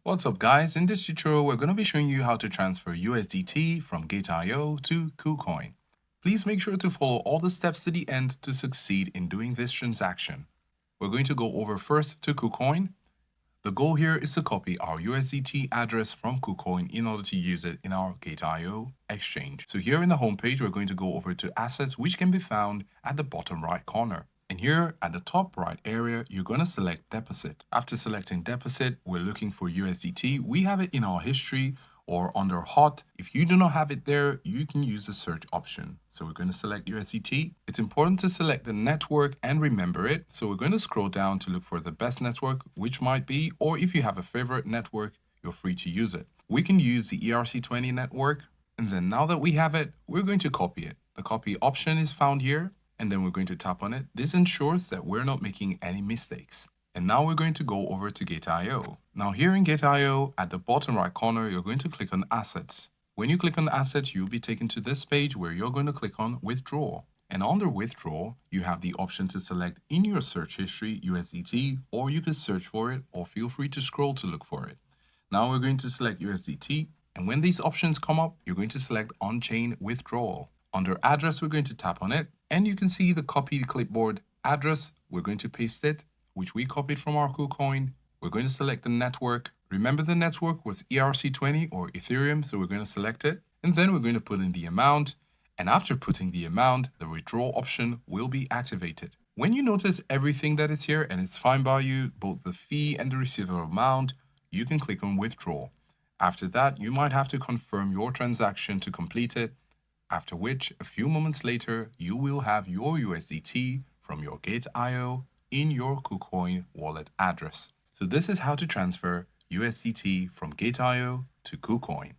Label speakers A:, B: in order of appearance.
A: What's up guys, in this tutorial we're going to be showing you how to transfer USDT from Gate.io to Kucoin. Please make sure to follow all the steps to the end to succeed in doing this transaction. We're going to go over first to Kucoin. The goal here is to copy our USDT address from Kucoin in order to use it in our Gate.io exchange. So here in the homepage we're going to go over to assets, which can be found at the bottom right corner. And here at the top right area, you're going to select deposit. After selecting deposit, we're looking for USDT. We have it in our history or under hot. If you do not have it there, you can use the search option. So we're going to select USDT. It's important to select the network and remember it. So we're going to scroll down to look for the best network, which might be, or if you have a favorite network, you're free to use it. We can use the ERC20 network. And then now that we have it, we're going to copy it. The copy option is found here. And then we're going to tap on it. This ensures that we're not making any mistakes. And now we're going to go over to Gate.io. Now here in Gate.io, at the bottom right corner, you're going to click on Assets. When you click on Assets, you'll be taken to this page where you're going to click on Withdraw. And under Withdraw, you have the option to select in your search history USDT, or you can search for it, or feel free to scroll to look for it. Now we're going to select USDT. And when these options come up, you're going to select On-Chain Withdrawal. Under address, we're going to tap on it, and you can see the copied clipboard address. We're going to paste it, which we copied from our Kucoin. We're going to select the network. Remember the network was ERC20 or Ethereum, so we're going to select it. And then we're going to put in the amount. And after putting the amount, the withdraw option will be activated. When you notice everything that is here and it's fine by you, both the fee and the receiver amount, you can click on withdraw. After that, you might have to confirm your transaction to complete it. After which, a few moments later, you will have your USDT from your Gate.io in your Kucoin wallet address. So this is how to transfer USDT from Gate.io to Kucoin.